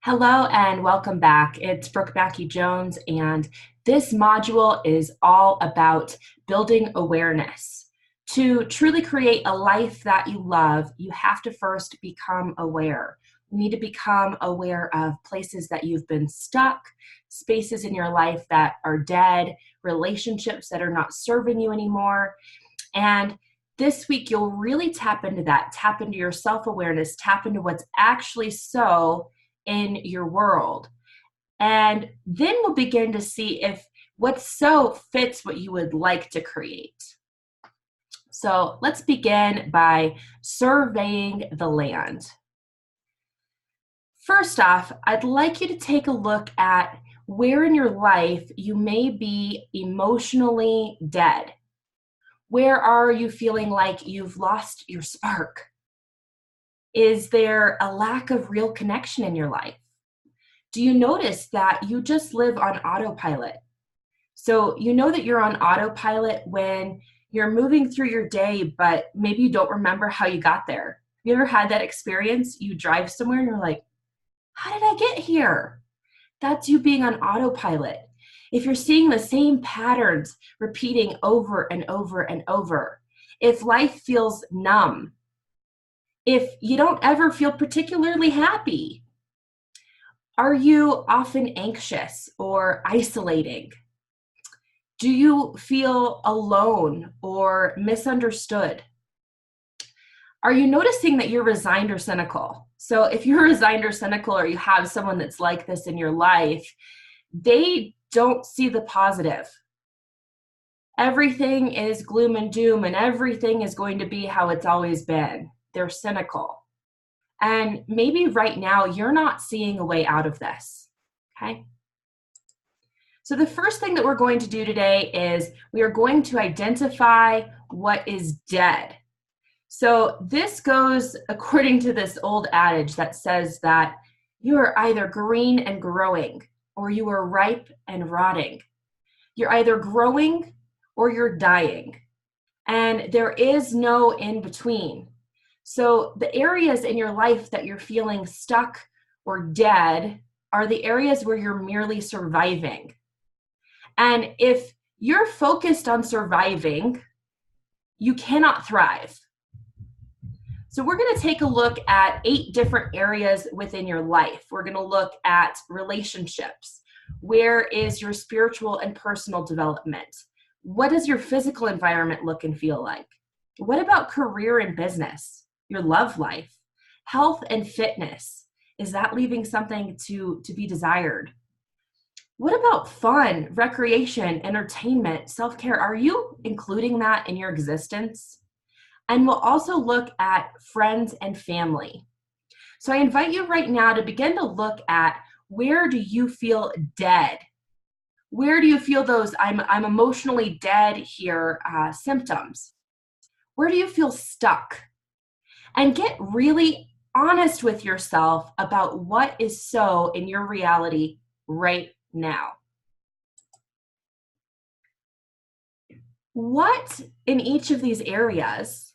Hello and welcome back. It's Brooke Mackey Jones, and this module is all about building awareness. To truly create a life that you love, you have to first become aware. You need to become aware of places that you've been stuck, spaces in your life that are dead, relationships that are not serving you anymore. And this week, you'll really tap into that, tap into your self awareness, tap into what's actually so in your world. And then we'll begin to see if what's so fits what you would like to create. So let's begin by surveying the land. First off, I'd like you to take a look at where in your life you may be emotionally dead. Where are you feeling like you've lost your spark? Is there a lack of real connection in your life? Do you notice that you just live on autopilot? So you know that you're on autopilot when you're moving through your day, but maybe you don't remember how you got there. Have you ever had that experience? You drive somewhere and you're like, how did I get here? That's you being on autopilot. If you're seeing the same patterns repeating over and over and over, if life feels numb, if you don't ever feel particularly happy, are you often anxious or isolating? Do you feel alone or misunderstood? Are you noticing that you're resigned or cynical? So if you're resigned or cynical, or you have someone that's like this in your life, they don't see the positive. Everything is gloom and doom, and everything is going to be how it's always been. They're cynical. And maybe right now you're not seeing a way out of this, okay? So the first thing that we're going to do today is we are going to identify what is dead. So this goes according to this old adage that says that you are either green and growing, or you are ripe and rotting. You're either growing or you're dying. And there is no in between. So the areas in your life that you're feeling stuck or dead are the areas where you're merely surviving. And if you're focused on surviving, you cannot thrive. So we're going to take a look at 8 different areas within your life. We're going to look at relationships. Where is your spiritual and personal development? What does your physical environment look and feel like? What about career and business? Your love life? Health and fitness? Is that leaving something to be desired? What about fun, recreation, entertainment, self-care? Are you including that in your existence? And we'll also look at friends and family. So I invite you right now to begin to look at, where do you feel dead? Where do you feel those I'm emotionally dead here symptoms? Where do you feel stuck? And get really honest with yourself about what is so in your reality right now. What in each of these areas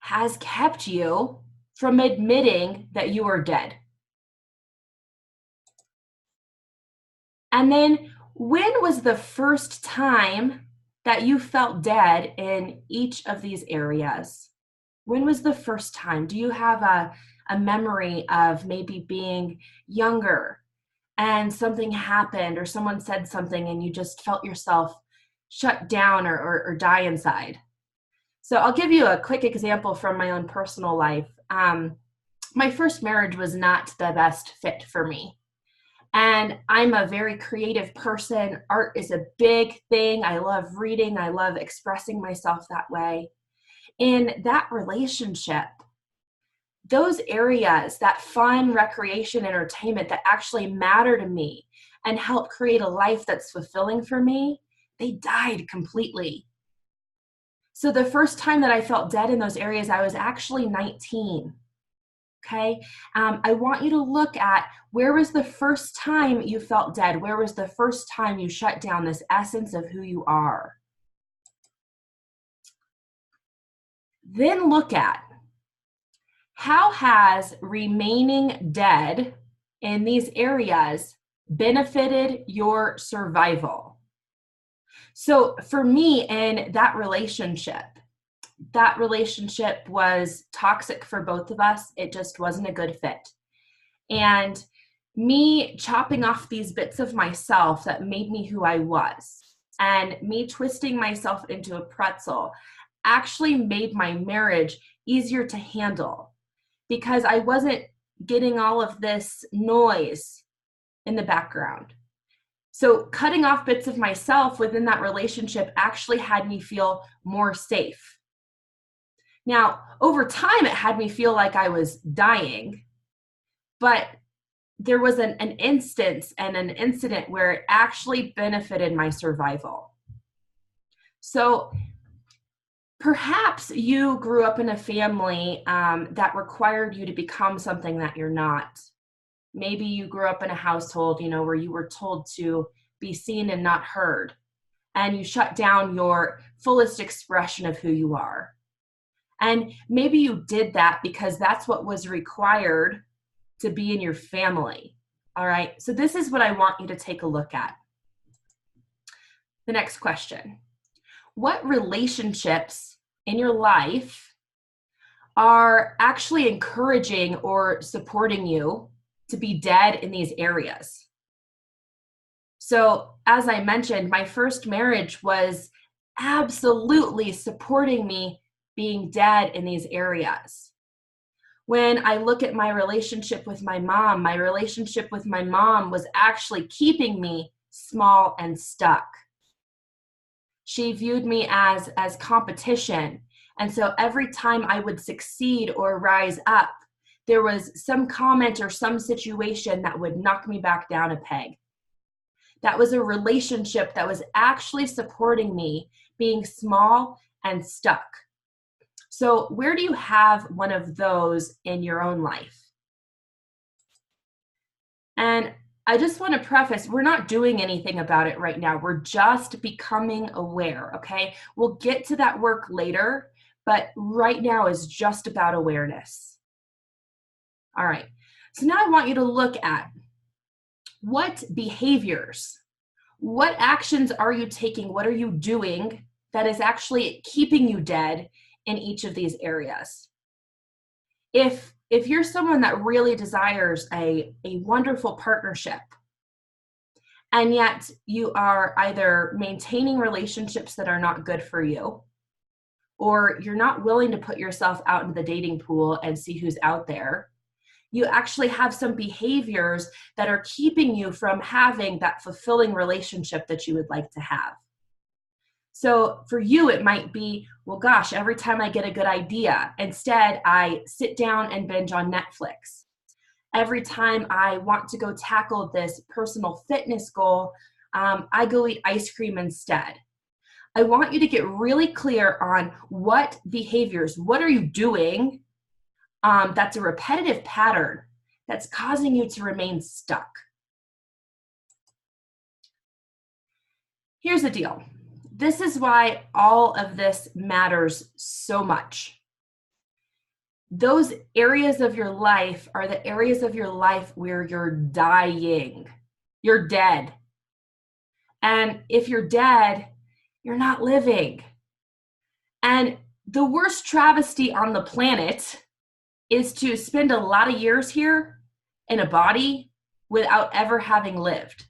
has kept you from admitting that you are dead? And then, when was the first time that you felt dead in each of these areas? When was the first time? Do you have a memory of maybe being younger and something happened, or someone said something and you just felt yourself shut down or die inside? So I'll give you a quick example from my own personal life. My first marriage was not the best fit for me. And I'm a very creative person. Art is a big thing. I love reading. I love expressing myself that way. In that relationship, those areas, that fun, recreation, entertainment that actually matter to me and help create a life that's fulfilling for me, they died completely. So the first time that I felt dead in those areas, I was actually 19. Okay, I want you to look at, where was the first time you felt dead? Where was the first time you shut down this essence of who you are? Then look at, how has remaining dead in these areas benefited your survival. So for me, in that relationship was toxic for both of us. It just wasn't a good fit. And me chopping off these bits of myself that made me who I was, and me twisting myself into a pretzel actually made my marriage easier to handle because I wasn't getting all of this noise in the background. So cutting off bits of myself within that relationship actually had me feel more safe. Now, over time, it had me feel like I was dying, but there was an instance and an incident where it actually benefited my survival. So perhaps you grew up in a family that required you to become something that you're not. Maybe you grew up in a household, where you were told to be seen and not heard, and you shut down your fullest expression of who you are. And maybe you did that because that's what was required to be in your family. All right, so this is what I want you to take a look at. The next question: what relationships in your life are actually encouraging or supporting you to be dead in these areas? So, as I mentioned, my first marriage was absolutely supporting me being dead in these areas. When I look at my relationship with my mom was actually keeping me small and stuck. She viewed me as competition. And so every time I would succeed or rise up, there was some comment or some situation that would knock me back down a peg. That was a relationship that was actually supporting me being small and stuck. So where do you have one of those in your own life? And I just want to preface, we're not doing anything about it right now. We're just becoming aware, okay? We'll get to that work later, but right now is just about awareness. All right, so now I want you to look at what behaviors, what actions are you taking, what are you doing that is actually keeping you dead in each of these areas. If you're someone that really desires a wonderful partnership, and yet you are either maintaining relationships that are not good for you, or you're not willing to put yourself out into the dating pool and see who's out there, you actually have some behaviors that are keeping you from having that fulfilling relationship that you would like to have. So for you, it might be, well, gosh, every time I get a good idea, instead I sit down and binge on Netflix. Every time I want to go tackle this personal fitness goal, I go eat ice cream instead. I want you to get really clear on what behaviors, what are you doing that's a repetitive pattern that's causing you to remain stuck. Here's the deal. This is why all of this matters so much. Those areas of your life are the areas of your life where you're dying. You're dead. And if you're dead, you're not living. And the worst travesty on the planet is to spend a lot of years here in a body without ever having lived.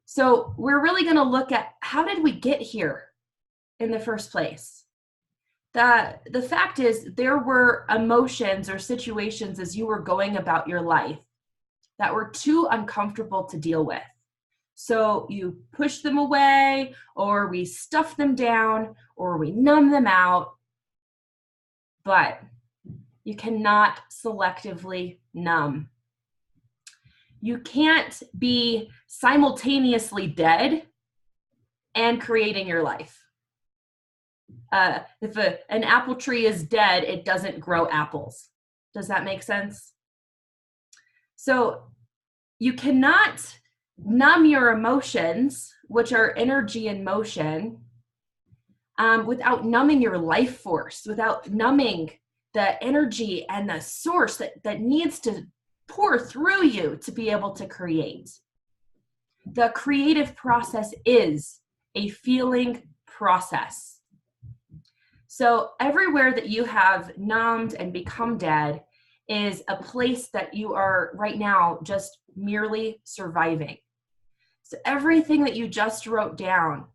So we're really going to look at, how did we get here in the first place? The fact is, there were emotions or situations as you were going about your life that were too uncomfortable to deal with. So you push them away, or we stuff them down, or we numb them out. But you cannot selectively numb. You can't be simultaneously dead and creating your life. If an apple tree is dead, it doesn't grow apples. Does that make sense? So you cannot numb your emotions, which are energy in motion, without numbing your life force, without numbing the energy and the source that needs to pour through you to be able to create. The creative process is a feeling process. So everywhere that you have numbed and become dead is a place that you are right now just merely surviving. So everything that you just wrote down,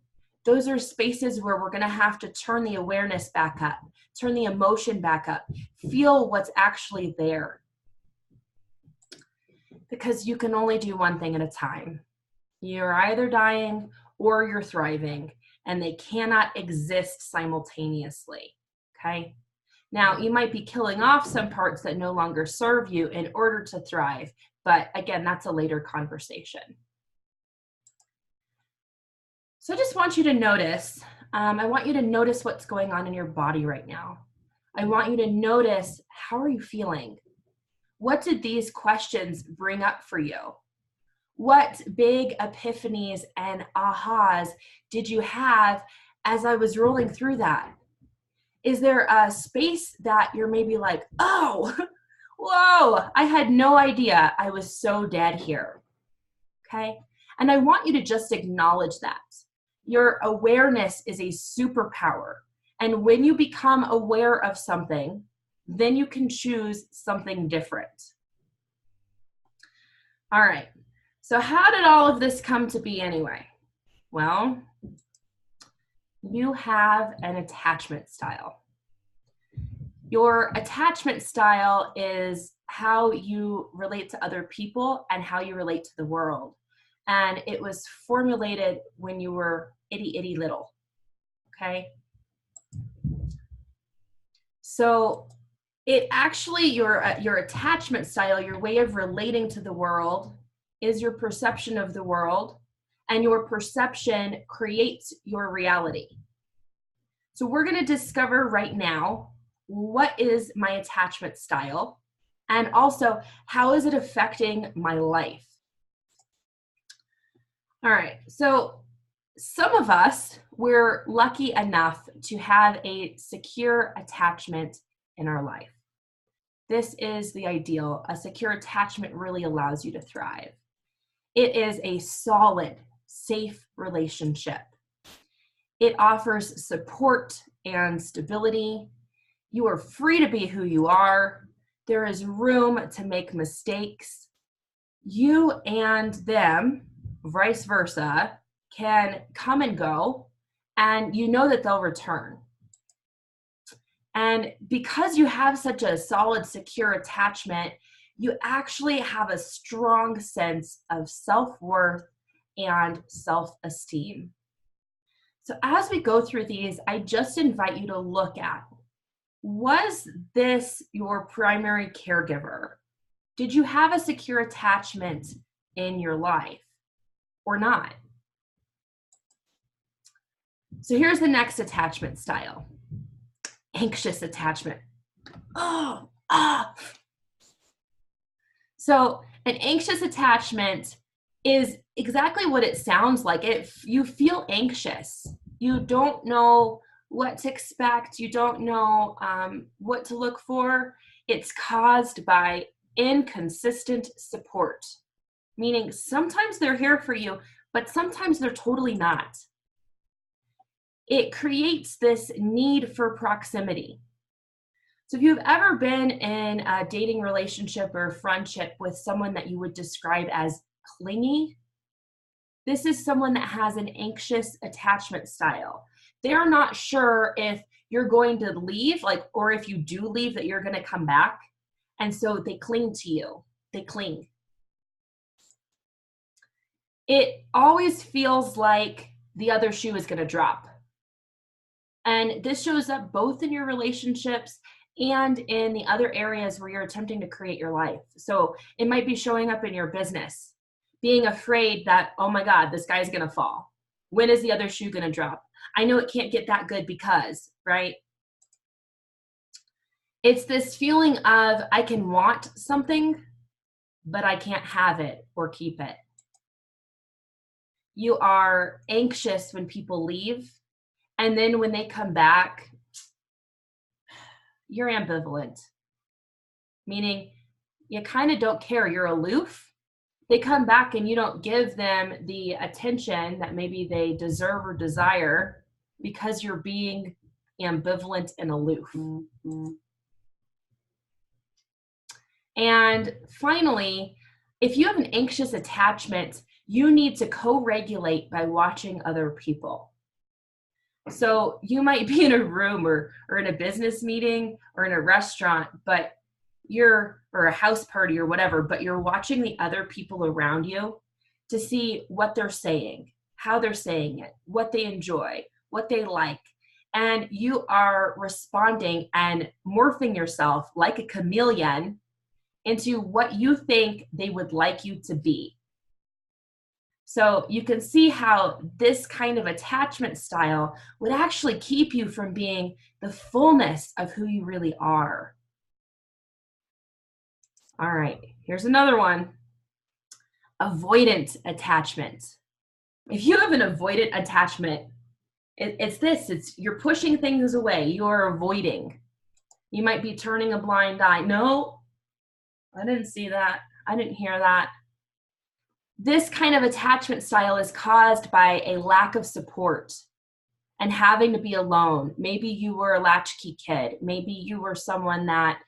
those are spaces where we're going to have to turn the awareness back up, turn the emotion back up, feel what's actually there. Because you can only do one thing at a time. You're either dying or you're thriving, and they cannot exist simultaneously, okay? Now, you might be killing off some parts that no longer serve you in order to thrive, but again, that's a later conversation. So I just want you to notice, I want you to notice what's going on in your body right now. I want you to notice, how are you feeling? What did these questions bring up for you? What big epiphanies and ahas did you have as I was rolling through that? Is there a space that you're maybe like, oh, whoa, I had no idea I was so dead here, okay? And I want you to just acknowledge that. Your awareness is a superpower. And when you become aware of something, then you can choose something different. All right. So how did all of this come to be anyway? Well, you have an attachment style. Your attachment style is how you relate to other people and how you relate to the world. And it was formulated when you were itty little, okay? So it actually, your attachment style, your way of relating to the world is your perception of the world, and your perception creates your reality. So we're going to discover right now, what is my attachment style, and also how is it affecting my life? All right, so some of us, we're lucky enough to have a secure attachment in our life. This is the ideal. A secure attachment really allows you to thrive. It is a solid, safe relationship. It offers support and stability. You are free to be who you are. There is room to make mistakes. You and them, vice versa, can come and go, and you know that they'll return. And because you have such a solid, secure attachment, you actually have a strong sense of self-worth and self-esteem. So as we go through these, I just invite you to look at, was this your primary caregiver? Did you have a secure attachment in your life or not? So here's the next attachment style. Anxious attachment. So an anxious attachment is exactly what it sounds like. You feel anxious. You don't know what to expect. You don't know what to look for. It's caused by inconsistent support, meaning sometimes they're here for you, but sometimes they're totally not. It creates this need for proximity. So if you've ever been in a dating relationship or friendship with someone that you would describe as clingy, this is someone that has an anxious attachment style. They're not sure if you're going to leave, or if you do leave, that you're going to come back. And so they cling to you. They cling. It always feels like the other shoe is going to drop. And this shows up both in your relationships and in the other areas where you're attempting to create your life. So it might be showing up in your business, being afraid that, oh my God, this guy's gonna fall. When is the other shoe gonna drop? I know it can't get that good because, right? It's this feeling of, I can want something, but I can't have it or keep it. You are anxious when people leave, and then when they come back, you're ambivalent, meaning you kind of don't care. You're aloof. They come back and you don't give them the attention that maybe they deserve or desire because you're being ambivalent and aloof. And finally, if you have an anxious attachment, you need to co-regulate by watching other people. So you might be in a room or in a business meeting or in a restaurant, but or a house party or whatever, but you're watching the other people around you to see what they're saying, how they're saying it, what they enjoy, what they like. And you are responding and morphing yourself like a chameleon into what you think they would like you to be. So you can see how this kind of attachment style would actually keep you from being the fullness of who you really are. All right, here's another one. Avoidant attachment. If you have an avoidant attachment, it's you're pushing things away, you're avoiding. You might be turning a blind eye. No, I didn't see that. I didn't hear that. This kind of attachment style is caused by a lack of support and having to be alone. Maybe you were a latchkey kid. Maybe you were someone that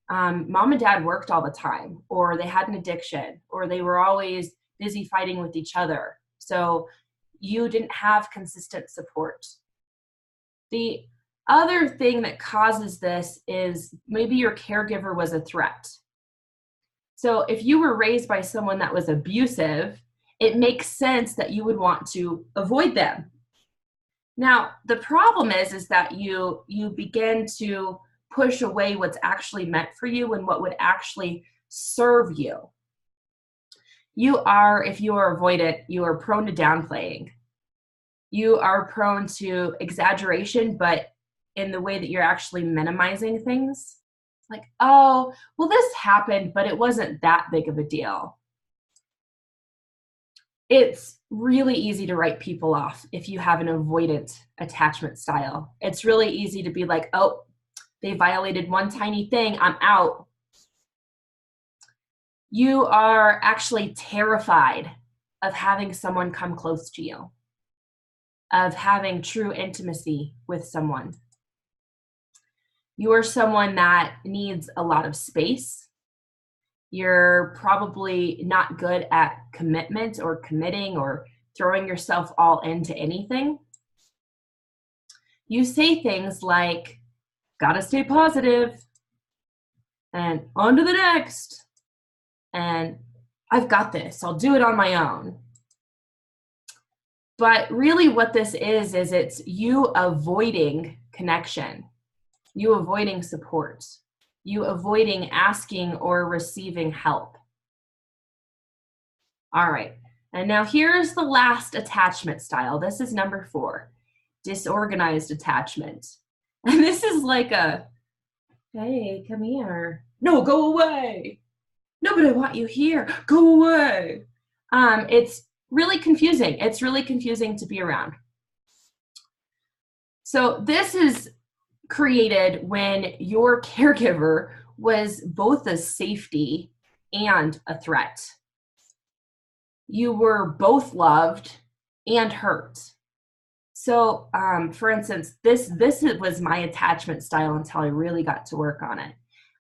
mom and dad worked all the time, or they had an addiction, or they were always busy fighting with each other. So you didn't have consistent support. The other thing that causes this is maybe your caregiver was a threat. So if you were raised by someone that was abusive, it makes sense that you would want to avoid them. Now, the problem is that you begin to push away what's actually meant for you and what would actually serve you. If you are avoidant, you are prone to downplaying. You are prone to exaggeration, but in the way that you're actually minimizing things. Like, oh, well, this happened, but it wasn't that big of a deal. It's really easy to write people off if you have an avoidant attachment style. It's really easy to be like, oh, they violated one tiny thing, I'm out. You are actually terrified of having someone come close to you, of having true intimacy with someone. You are someone that needs a lot of space. You're probably not good at commitment or committing or throwing yourself all into anything. You say things like, gotta stay positive, and on to the next, and I've got this, I'll do it on my own. But really what this is it's you avoiding connection, you avoiding support, you avoiding asking or receiving help. All right, and now here's the last attachment style. This is number 4, disorganized attachment. And this is like a, hey, come here. No, go away. No, but I want you here. Go away. It's really confusing. It's really confusing to be around. So this is created when your caregiver was both a safety and a threat. You were both loved and hurt. So, for instance, this was my attachment style until I really got to work on it.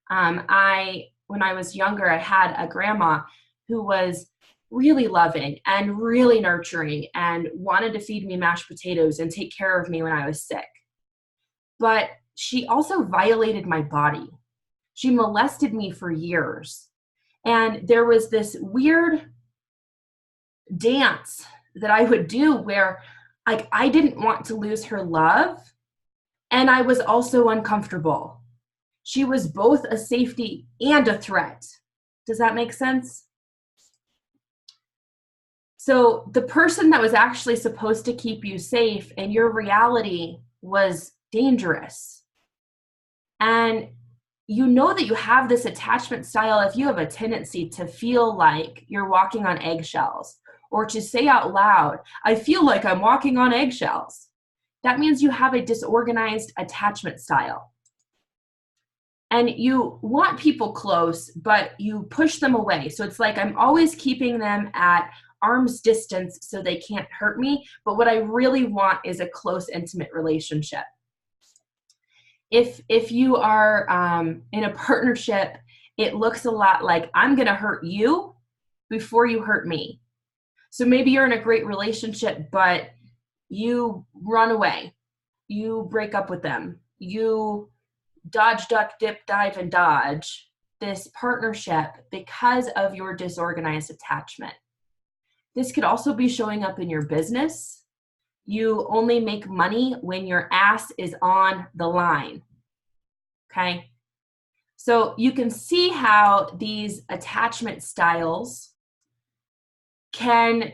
When I was younger, I had a grandma who was really loving and really nurturing and wanted to feed me mashed potatoes and take care of me when I was sick. But she also violated my body. She molested me for years. And there was this weird dance that I would do where I didn't want to lose her love, and I was also uncomfortable. She was both a safety and a threat. Does that make sense? So the person that was actually supposed to keep you safe in your reality was dangerous. And you know that you have this attachment style if you have a tendency to feel like you're walking on eggshells, or to say out loud, I feel like I'm walking on eggshells. That means you have a disorganized attachment style. And you want people close, but you push them away. So it's like I'm always keeping them at arm's distance so they can't hurt me. But what I really want is a close, intimate relationship. If you are in a partnership, it looks a lot like I'm going to hurt you before you hurt me. So maybe you're in a great relationship, but you run away. You break up with them. You dodge, duck, dip, dive, and dodge this partnership because of your disorganized attachment. This could also be showing up in your business. You only make money when your ass is on the line. Okay? So you can see how these attachment styles can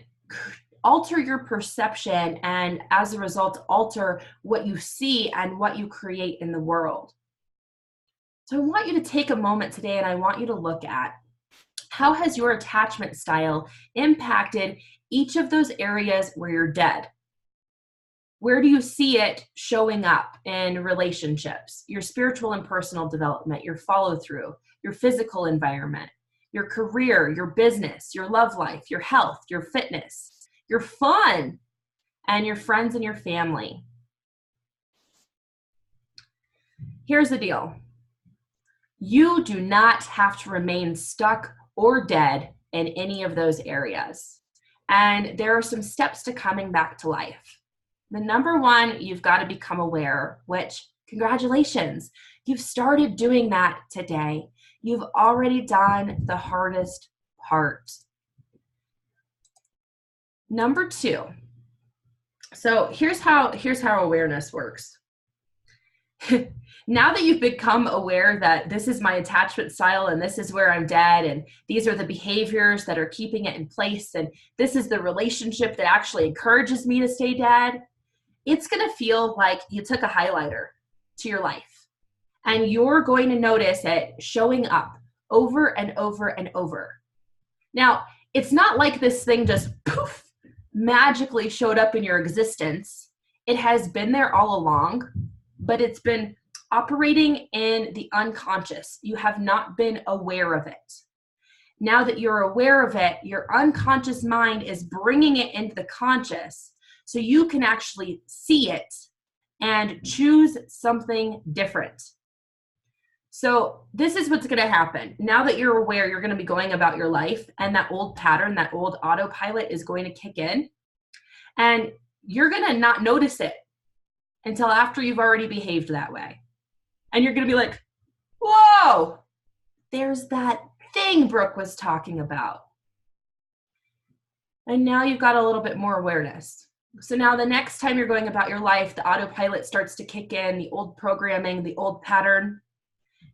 alter your perception and as a result alter what you see and what you create in the world. So I want you to take a moment today and I want you to look at how has your attachment style impacted each of those areas where you're dead? Where do you see it showing up in relationships, your spiritual and personal development, your follow through, your physical environment, your career, your business, your love life, your health, your fitness, your fun, and your friends and your family? Here's the deal. You do not have to remain stuck or dead in any of those areas. And there are some steps to coming back to life. The number one, you've got to become aware, which congratulations, you've started doing that today. You've already done the hardest part. Number two, so here's how awareness works. Now that you've become aware that this is my attachment style and this is where I'm dead and these are the behaviors that are keeping it in place and this is the relationship that actually encourages me to stay dead, it's going to feel like you took a highlighter to your life and you're going to notice it showing up over and over and over. Now, it's not like this thing just poof, magically showed up in your existence. It has been there all along, but it's been operating in the unconscious. You have not been aware of it. Now that you're aware of it, your unconscious mind is bringing it into the conscious so you can actually see it and choose something different. So this is what's going to happen. Now that you're aware, you're going to be going about your life and that old pattern, that old autopilot is going to kick in and you're going to not notice it until after you've already behaved that way. And you're going to be like, whoa, there's that thing Brooke was talking about. And now you've got a little bit more awareness. So now the next time you're going about your life, the autopilot starts to kick in, the old programming, the old pattern.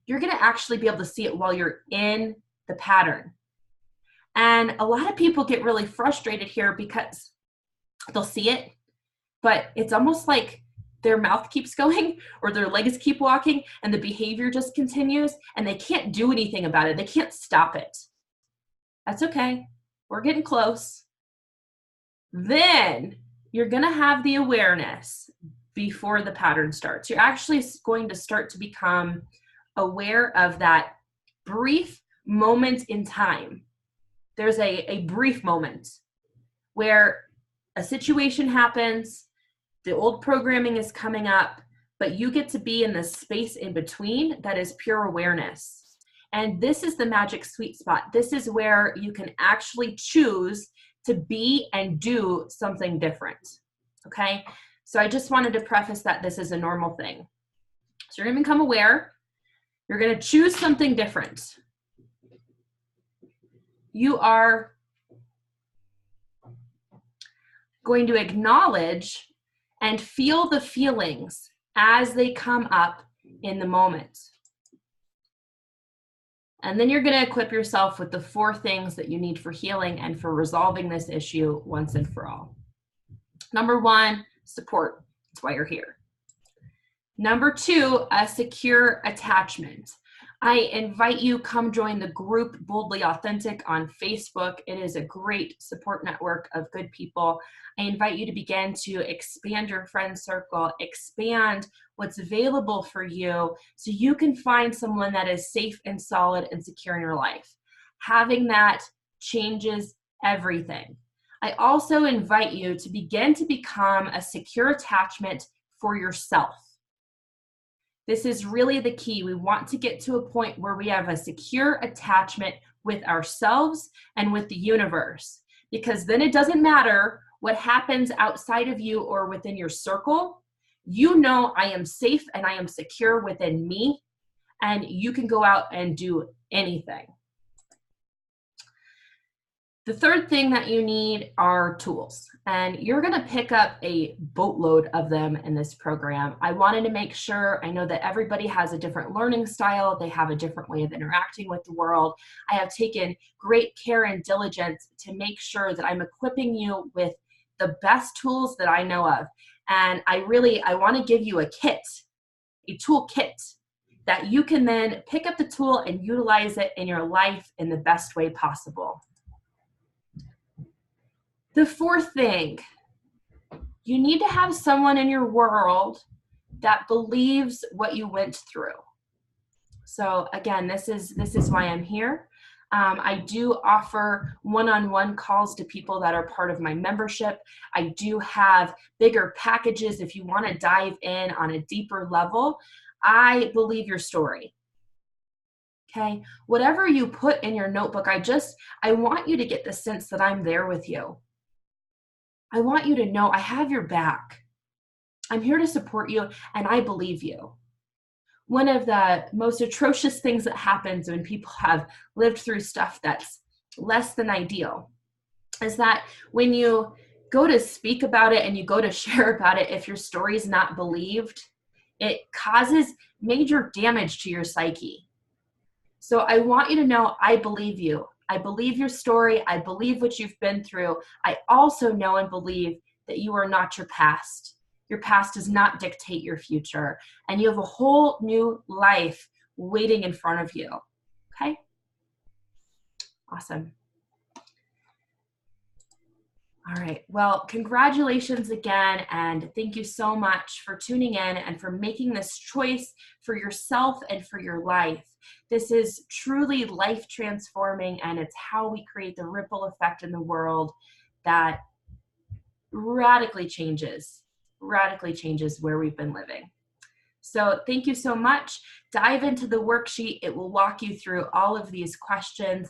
You're going to actually be able to see it while you're in the pattern. And a lot of people get really frustrated here because they'll see it, but it's almost like their mouth keeps going or their legs keep walking and the behavior just continues and they can't do anything about it. They can't stop it. That's okay. We're getting close. Then you're going to have the awareness before the pattern starts. You're actually going to start to become aware of that brief moment in time. There's a brief moment where a situation happens, the old programming is coming up, but you get to be in the space in between that is pure awareness. And this is the magic sweet spot. This is where you can actually choose to be and do something different. Okay? So I just wanted to preface that this is a normal thing. So you're going to become aware. You're going to choose something different. You are going to acknowledge and feel the feelings as they come up in the moment. And then you're going to equip yourself with the 4 things that you need for healing and for resolving this issue once and for all. Number 1, support. That's why you're here. Number 2, a secure attachment. I invite you, come join the group Boldly Authentic on Facebook. It is a great support network of good people. I invite you to begin to expand your friend circle, expand what's available for you so you can find someone that is safe and solid and secure in your life. Having that changes everything. I also invite you to begin to become a secure attachment for yourself. This is really the key. We want to get to a point where we have a secure attachment with ourselves and with the universe, because then it doesn't matter what happens outside of you or within your circle. You know, I am safe and I am secure within me, and you can go out and do anything. The third thing that you need are tools, and you're going to pick up a boatload of them in this program. I wanted to make sure, I know that everybody has a different learning style, they have a different way of interacting with the world. I have taken great care and diligence to make sure that I'm equipping you with the best tools that I know of. And I want to give you a kit, a tool kit, that you can then pick up the tool and utilize it in your life in the best way possible. The fourth thing, you need to have someone in your world that believes what you went through. So again, this is why I'm here. I do offer one-on-one calls to people that are part of my membership. I do have bigger packages if you want to dive in on a deeper level. I believe your story. Okay, whatever you put in your notebook, I want you to get the sense that I'm there with you. I want you to know I have your back. I'm here to support you, and I believe you. One of the most atrocious things that happens when people have lived through stuff that's less than ideal is that when you go to speak about it and you go to share about it, if your story is not believed, it causes major damage to your psyche. So I want you to know I believe you. I believe your story. I believe what you've been through. I also know and believe that you are not your past. Your past does not dictate your future. And you have a whole new life waiting in front of you. Okay? Awesome. All right. Well, congratulations again. And thank you so much for tuning in and for making this choice for yourself and for your life. This is truly life transforming, and it's how we create the ripple effect in the world that radically changes where we've been living. So thank you so much. Dive into the worksheet. It will walk you through all of these questions.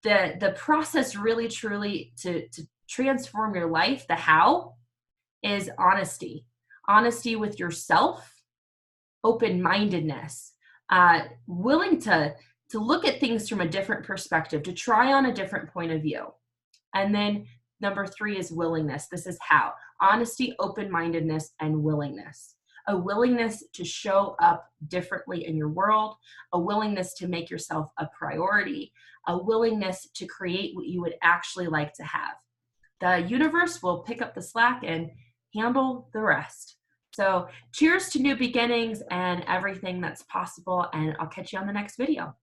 The process really truly to transform your life, the how, is honesty. Honesty with yourself, open-mindedness, willing to look at things from a different perspective, to try on a different point of view. And then number 3 is willingness. This is how. Honesty, open-mindedness, and willingness. A willingness to show up differently in your world, a willingness to make yourself a priority, a willingness to create what you would actually like to have. The universe will pick up the slack and handle the rest. So cheers to new beginnings and everything that's possible, and I'll catch you on the next video.